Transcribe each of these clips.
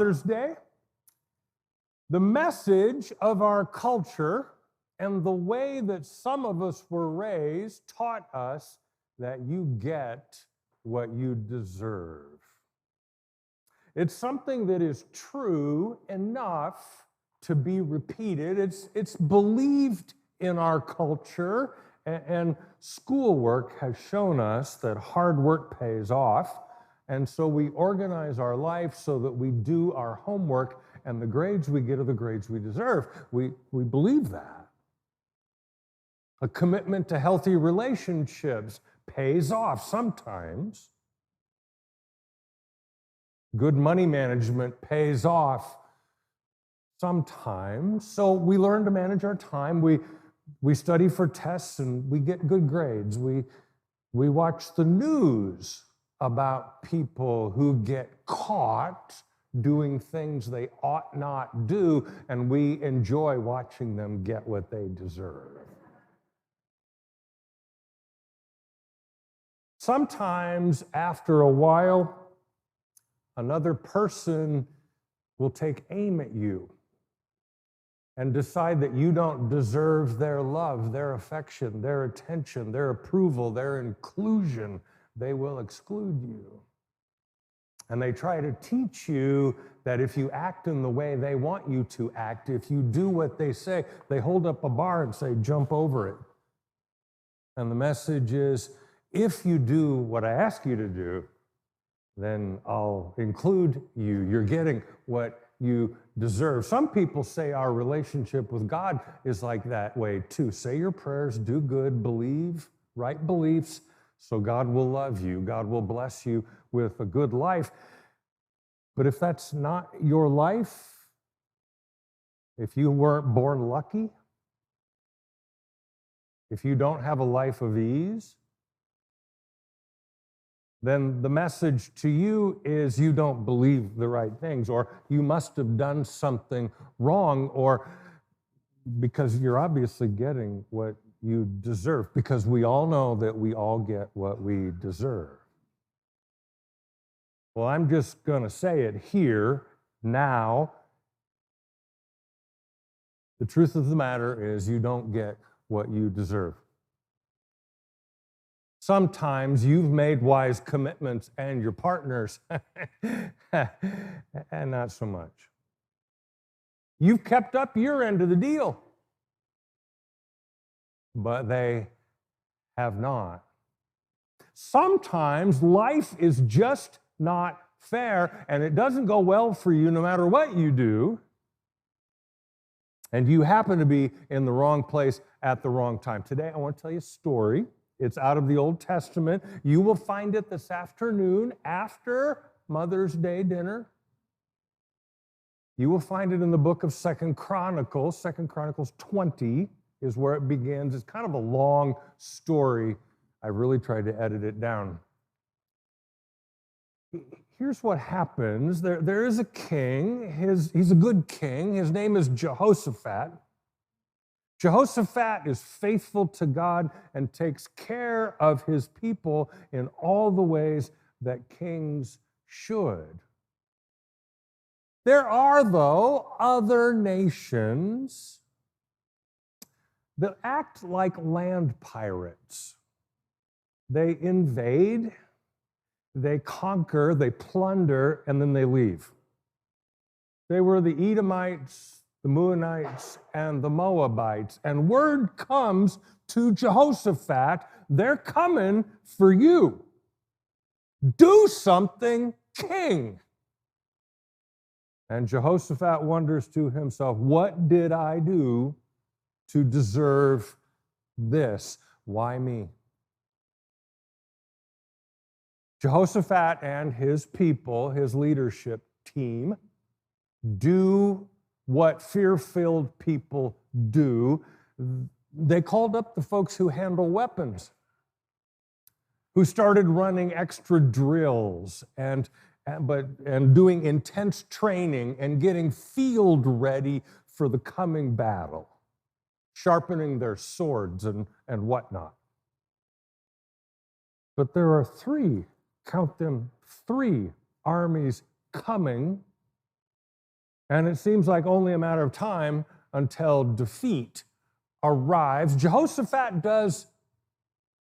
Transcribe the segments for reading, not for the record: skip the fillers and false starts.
Mother's Day. The message of our culture and the way that some of us were raised taught us that you get what you deserve. It's something that is true enough to be repeated. It's believed in our culture, and schoolwork has shown us that hard work pays off. And so we organize our life so that we do our homework, and the grades we get are the grades we deserve. We believe that. A commitment to healthy relationships pays off sometimes. Good money management pays off sometimes. So we learn to manage our time. We study for tests and we get good grades. We watch the news about people who get caught doing things they ought not do, and we enjoy watching them get what they deserve. Sometimes, after a while, another person will take aim at you and decide that you don't deserve their love, their affection, their attention, their approval, their inclusion. They will exclude you. And they try to teach you that if you act in the way they want you to act, if you do what they say, they hold up a bar and say, jump over it. And the message is, if you do what I ask you to do, then I'll include you. You're getting what you deserve. Some people say our relationship with God is like that way too. Say your prayers, do good, believe right beliefs, so God will love you. God will bless you with a good life. But if that's not your life, if you weren't born lucky, if you don't have a life of ease, then the message to you is you don't believe the right things, or you must have done something wrong, or because you're obviously getting what you deserve, because we all know that we all get what we deserve. Well, I'm just going to say it here now. The truth of the matter is you don't get what you deserve. Sometimes you've made wise commitments and your partners, and not so much. You've kept up your end of the deal, but they have not. Sometimes life is just not fair, and it doesn't go well for you no matter what you do, and you happen to be in the wrong place at the wrong time. Today, I want to tell you a story. It's out of the Old Testament. You will find it this afternoon after Mother's Day dinner. You will find it in the book of 2 Chronicles. 2 Chronicles 20 is where it begins. It's kind of a long story. I really tried to edit it down. Here's what happens. There is a king. He's a good king. His name is Jehoshaphat. Jehoshaphat is faithful to God and takes care of his people in all the ways that kings should. There are, though, other nations that act like land pirates. They invade, they conquer, they plunder, and then they leave. They were the Edomites, the Meunites, and the Moabites. And word comes to Jehoshaphat, they're coming for you. Do something, king. And Jehoshaphat wonders to himself, what did I do to deserve this? Why me? Jehoshaphat and his people, his leadership team, do what fear-filled people do. They called up the folks who handle weapons, who started running extra drills and doing intense training and getting field ready for the coming battle, sharpening their swords and whatnot. But there are three, count them, three armies coming And it seems like only a matter of time until defeat arrives. Jehoshaphat does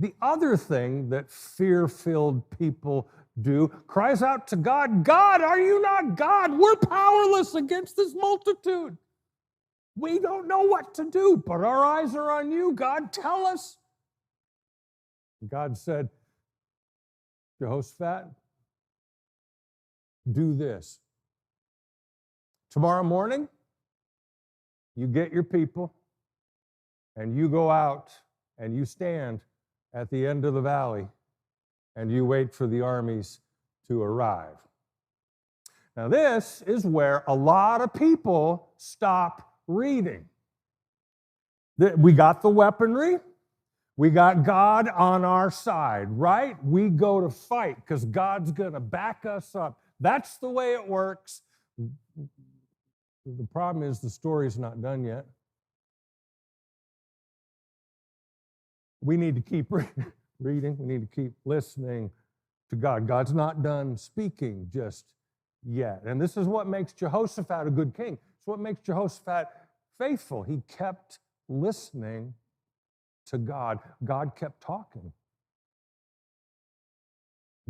the other thing that fear-filled people do, cries out to God, God, are you not God? We're powerless against this multitude. We don't know what to do, but our eyes are on you. God, tell us. God said, Jehoshaphat, do this. Tomorrow morning, you get your people and you go out and you stand at the end of the valley and you wait for the armies to arrive. Now, this is where a lot of people stop reading. We got the weaponry. We got God on our side, right? We go to fight because God's going to back us up. That's the way it works. The problem is the story's not done yet. We need to keep reading. We need to keep listening to God. God's not done speaking just yet. And this is what makes Jehoshaphat a good king. It's what makes Jehoshaphat faithful. He kept listening to God. God kept talking.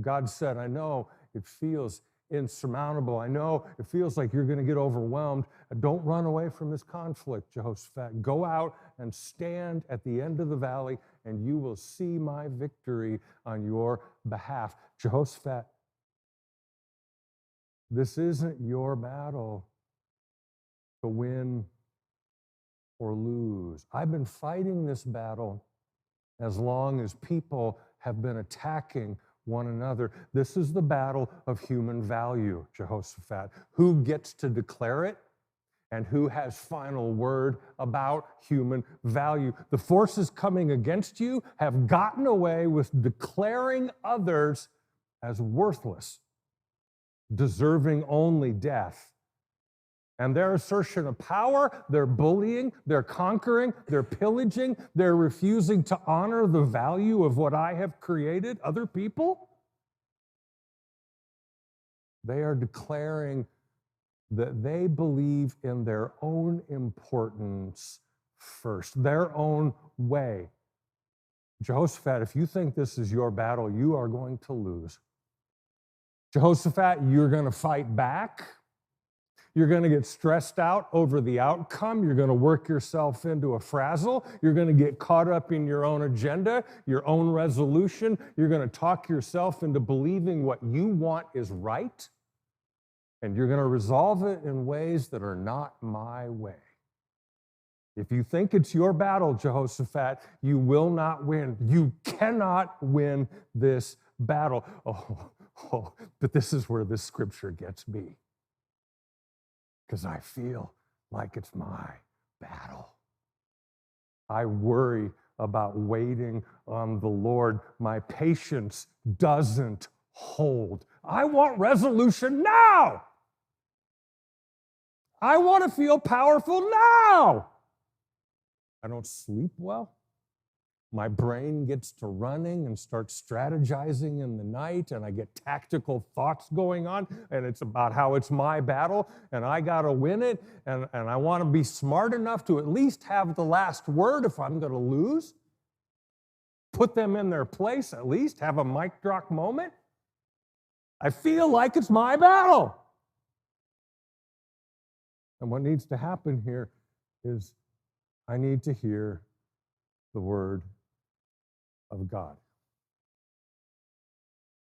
God said, I know it feels insurmountable. I know it feels like you're going to get overwhelmed. Don't run away from this conflict, Jehoshaphat. Go out and stand at the end of the valley, and you will see my victory on your behalf. Jehoshaphat, this isn't your battle to win or lose. I've been fighting this battle as long as people have been attacking one another. This is the battle of human value, Jehoshaphat. Who gets to declare it and who has final word about human value? The forces coming against you have gotten away with declaring others as worthless, deserving only death. And their assertion of power, they're bullying, they're conquering, they're pillaging, they're refusing to honor the value of what I have created, other people. They are declaring that they believe in their own importance first, their own way. Jehoshaphat, if you think this is your battle, you are going to lose. Jehoshaphat, you're going to fight back. You're going to get stressed out over the outcome. You're going to work yourself into a frazzle. You're going to get caught up in your own agenda, your own resolution. You're going to talk yourself into believing what you want is right. And you're going to resolve it in ways that are not my way. If you think it's your battle, Jehoshaphat, you will not win. You cannot win this battle. But this is where this scripture gets me. Because I feel like it's my battle. I worry about waiting on the Lord. My patience doesn't hold. I want resolution now. I want to feel powerful now. I don't sleep well. My brain gets to running and starts strategizing in the night, and I get tactical thoughts going on, and it's about how it's my battle, and I got to win it, and I want to be smart enough to at least have the last word if I'm going to lose. Put them in their place, at least have a mic drop moment. I feel like it's my battle. And what needs to happen here is I need to hear the word of God,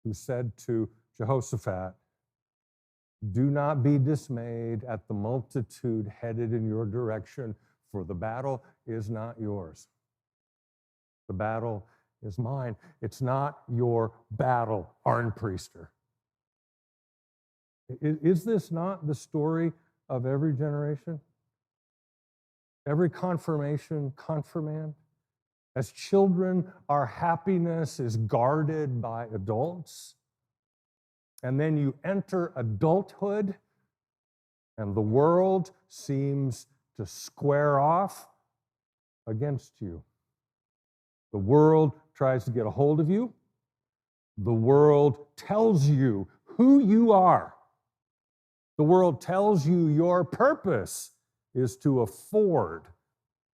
who said to Jehoshaphat, do not be dismayed at the multitude headed in your direction, for the battle is not yours. The battle is mine. It's not your battle, Arnpriester. Is this not the story of every generation? Every confirmation, confirmand? As children, our happiness is guarded by adults. And then you enter adulthood, and the world seems to square off against you. The world tries to get a hold of you. The world tells you who you are. The world tells you your purpose is to afford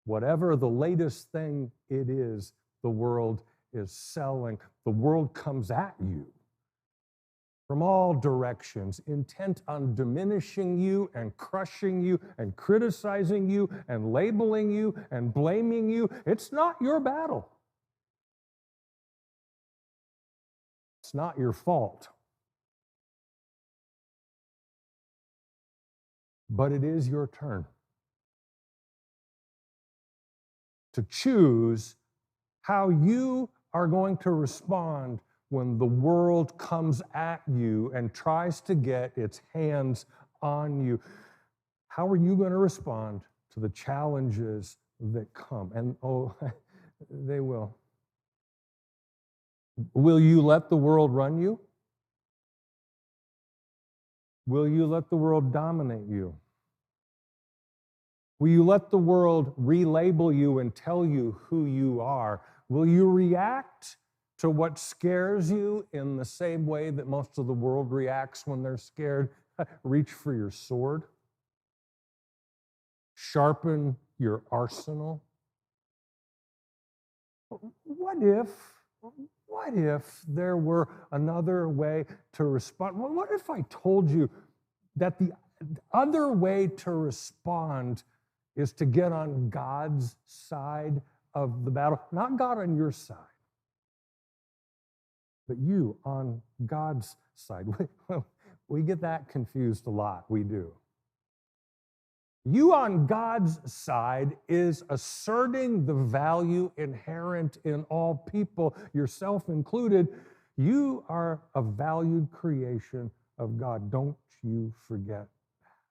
whatever the latest thing it is the world is selling. The world comes at you from all directions, intent on diminishing you and crushing you and criticizing you and labeling you and blaming you. It's not your battle. It's not your fault. But it is your turn to choose how you are going to respond when the world comes at you and tries to get its hands on you. How are you going to respond to the challenges that come? And oh, they will. Will you let the world run you? Will you let the world dominate you? Will you let the world relabel you and tell you who you are? Will you react to what scares you in the same way that most of the world reacts when they're scared? Reach for your sword. Sharpen your arsenal. What if there were another way to respond? What if I told you that the other way to respond is to get on God's side of the battle? Not God on your side, but you on God's side. We get that confused a lot. We do. You on God's side is asserting the value inherent in all people, yourself included. You are a valued creation of God. Don't you forget that.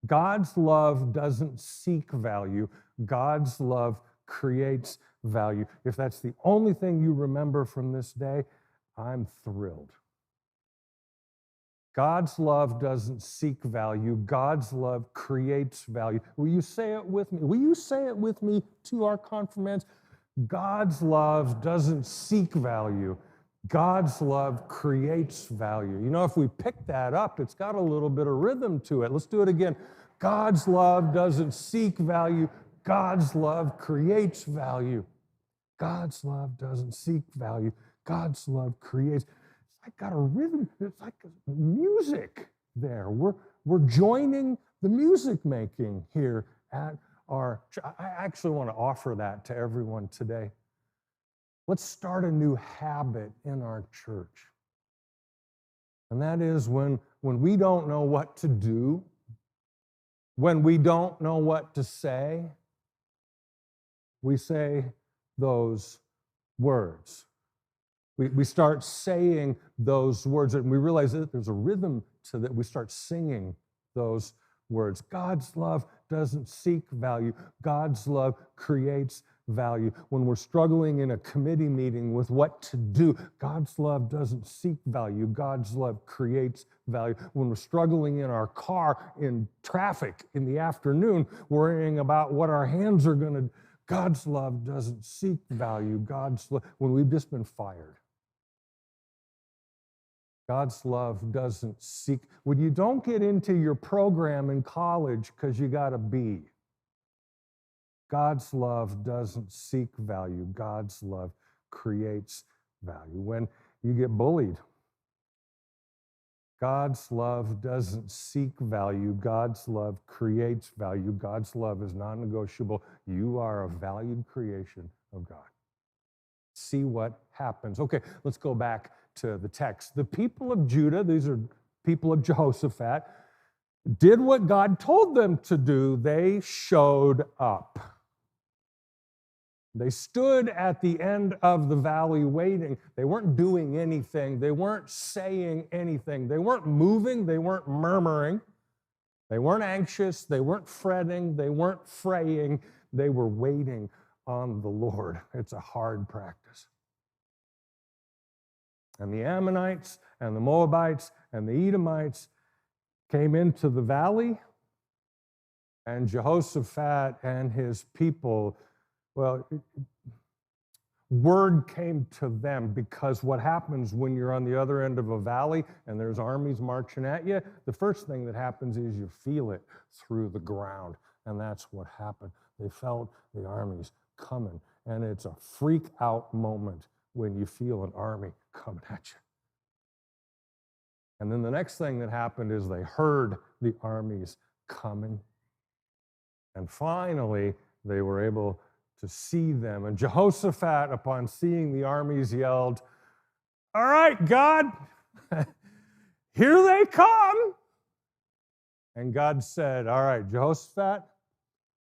God's love doesn't seek value. God's love creates value. If that's the only thing you remember from this day, I'm thrilled. God's love doesn't seek value. God's love creates value. Will you say it with me? Will you say it with me to our confirmands? God's love doesn't seek value. God's love creates value. You know, if we pick that up, it's got a little bit of rhythm to it. Let's do it again. God's love doesn't seek value. God's love creates value. God's love doesn't seek value. God's love creates. I got a rhythm. It's like music there. We're joining the music making here at our church. I actually want to offer that to everyone today. Let's start a new habit in our church. And that is when we don't know what to do, when we don't know what to say, we say those words. We start saying those words, and we realize that there's a rhythm to that. We start singing those words. God's love doesn't seek value. God's love creates value. When we're struggling in a committee meeting with what to do, God's love doesn't seek value. God's love creates value. When we're struggling in our car in traffic in the afternoon, worrying about what our hands are going to do, God's love doesn't seek value. God's love, when we've just been fired. God's love doesn't seek. When you don't get into your program in college because you got a B, God's love doesn't seek value. God's love creates value. When you get bullied, God's love doesn't seek value. God's love creates value. God's love is non-negotiable. You are a valued creation of God. See what happens. Okay, let's go back to the text. The people of Judah, these are people of Jehoshaphat, did what God told them to do. They showed up. They stood at the end of the valley waiting. They weren't doing anything. They weren't saying anything. They weren't moving. They weren't murmuring. They weren't anxious. They weren't fretting. They weren't fraying. They were waiting on the Lord. It's a hard practice. And the Ammonites and the Moabites and the Edomites came into the valley, and Jehoshaphat and his people, well, word came to them, because what happens when you're on the other end of a valley and there's armies marching at you, the first thing that happens is you feel it through the ground. And that's what happened. They felt the armies coming. And it's a freak out moment when you feel an army coming at you. And then the next thing that happened is they heard the armies coming. And finally, they were able to see them. And Jehoshaphat, upon seeing the armies, yelled, "All right, God, here they come." And God said, "All right, Jehoshaphat,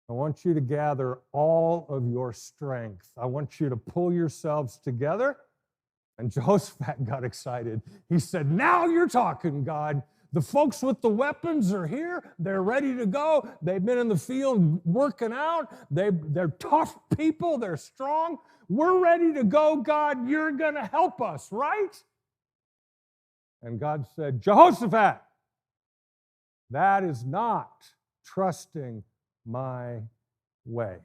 I want you to gather all of your strength. I want you to pull yourselves together." And Jehoshaphat got excited. He said, "Now you're talking, God. The folks with the weapons are here. They're ready to go. They've been in the field working out. They're tough people. They're strong. We're ready to go, God. You're going to help us, right?" And God said, "Jehoshaphat, that is not trusting my way.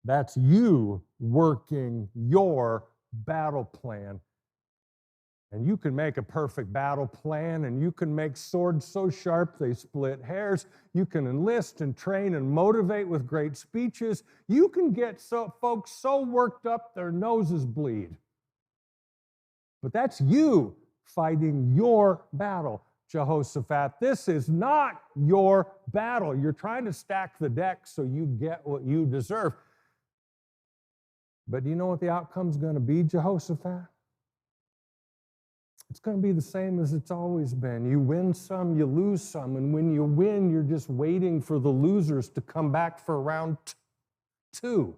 That's you working your battle plan. And you can make a perfect battle plan, and you can make swords so sharp they split hairs. You can enlist and train and motivate with great speeches. You can get folks so worked up their noses bleed. But that's you fighting your battle, Jehoshaphat. This is not your battle. You're trying to stack the deck so you get what you deserve. But do you know what the outcome's going to be, Jehoshaphat? It's going to be the same as it's always been. You win some, you lose some, and when you win, you're just waiting for the losers to come back for round two.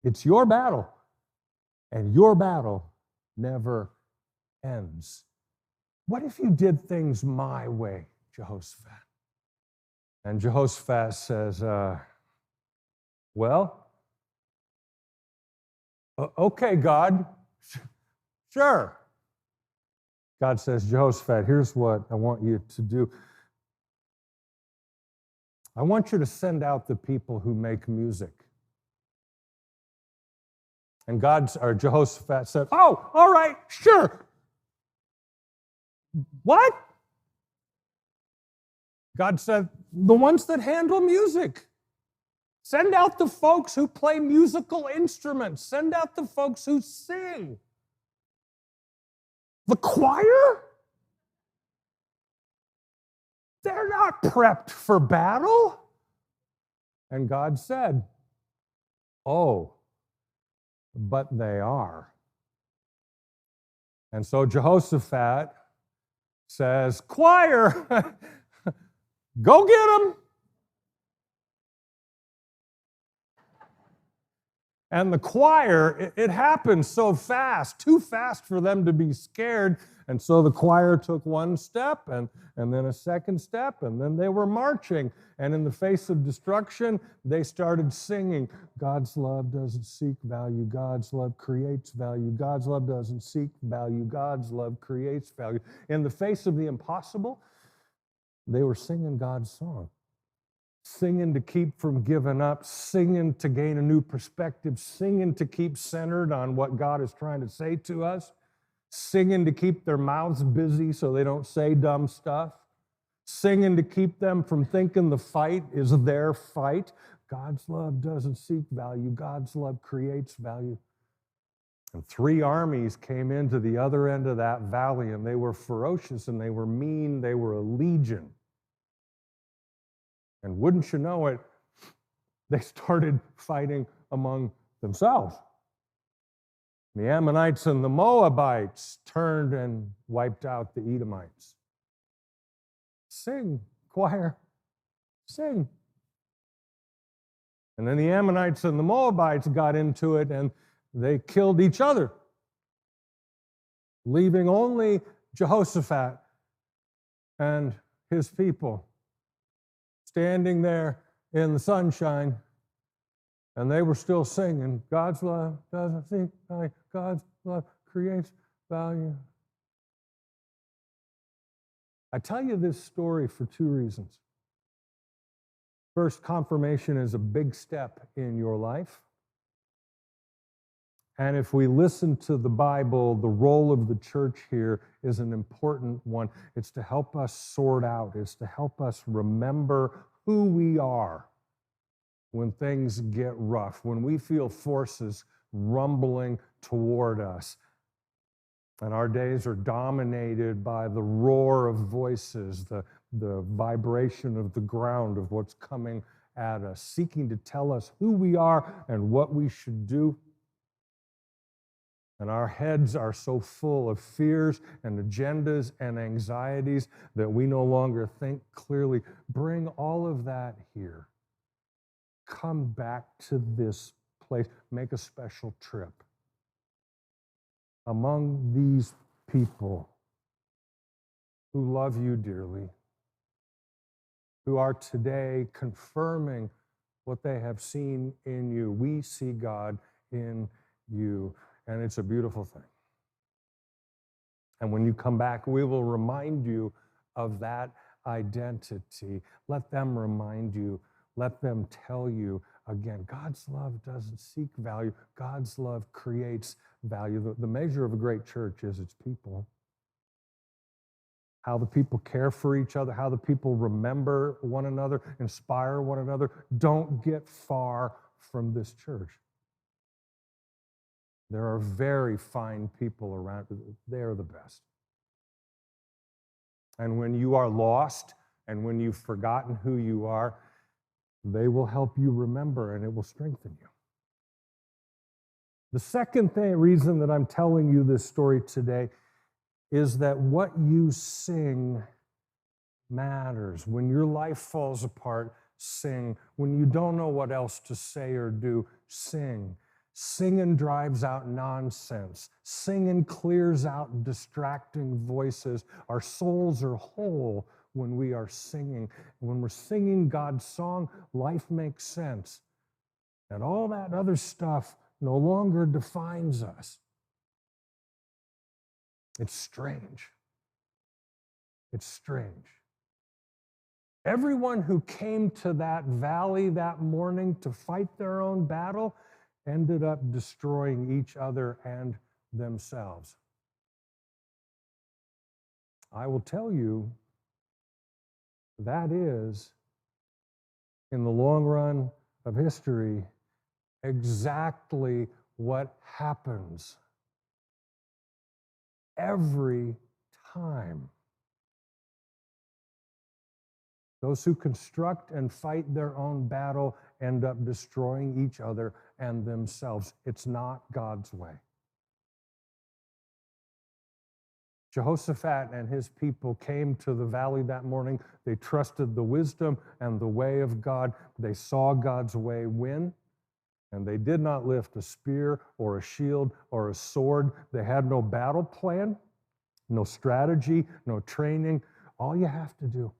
It's your battle, and your battle never ends. What if you did things my way, Jehoshaphat? And Jehoshaphat says, well, okay, God. Sure. God says, Jehoshaphat, here's what I want you to do. I want you to send out the people who make music. And Jehoshaphat said, oh, all right, sure. What? God said, the ones that handle music. Send out the folks who play musical instruments. Send out the folks who sing. The choir? They're not prepped for battle. And God said, oh, but they are. And so Jehoshaphat says, choir, go get them. And the choir, it happened so fast, too fast for them to be scared. And so the choir took one step and then a second step, and then they were marching. And in the face of destruction, they started singing, God's love doesn't seek value, God's love creates value, God's love doesn't seek value, God's love creates value. In the face of the impossible, they were singing God's song. Singing to keep from giving up, singing to gain a new perspective, singing to keep centered on what God is trying to say to us, singing to keep their mouths busy so they don't say dumb stuff, singing to keep them from thinking the fight is their fight. God's love doesn't seek value. God's love creates value. And 3 armies came into the other end of that valley, and they were ferocious, and they were mean. They were a legion. And wouldn't you know it, they started fighting among themselves. The Ammonites and the Moabites turned and wiped out the Edomites. Sing, choir, sing. And then the Ammonites and the Moabites got into it, and they killed each other, leaving only Jehoshaphat and his people standing there in the sunshine, and they were still singing, God's love doesn't seek value, God's love creates value. I tell you this story for 2 reasons. First, confirmation is a big step in your life. And if we listen to the Bible, the role of the church here is an important one. It's to help us sort out, it's to help us remember who we are when things get rough, when we feel forces rumbling toward us. And our days are dominated by the roar of voices, the vibration of the ground of what's coming at us, seeking to tell us who we are and what we should do. And our heads are so full of fears and agendas and anxieties that we no longer think clearly. Bring all of that here. Come back to this place. Make a special trip. Among these people who love you dearly, who are today confirming what they have seen in you. We see God in you. And it's a beautiful thing. And when you come back, we will remind you of that identity. Let them remind you. Let them tell you again, God's love doesn't seek value. God's love creates value. The measure of a great church is its people. How the people care for each other, how the people remember one another, inspire one another. Don't get far from this church. There are very fine people around. They are the best. And when you are lost and when you've forgotten who you are, they will help you remember and it will strengthen you. The second reason that I'm telling you this story today is that what you sing matters. When your life falls apart, sing. When you don't know what else to say or do, sing. Singing drives out nonsense. Singing clears out distracting voices. Our souls are whole when we are singing. When we're singing God's song, life makes sense. And all that other stuff no longer defines us. It's strange. It's strange. Everyone who came to that valley that morning to fight their own battle ended up destroying each other and themselves. I will tell you, that is, in the long run of history, exactly what happens every time. Those who construct and fight their own battle end up destroying each other and themselves. It's not God's way. Jehoshaphat and his people came to the valley that morning. They trusted the wisdom and the way of God. They saw God's way win, and they did not lift a spear or a shield or a sword. They had no battle plan, no strategy, no training. All you have to do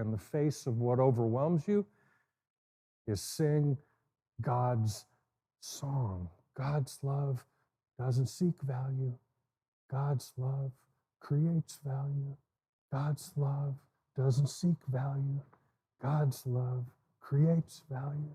in the face of what overwhelms you is sing God's song. God's love doesn't seek value. God's love creates value. God's love doesn't seek value. God's love creates value.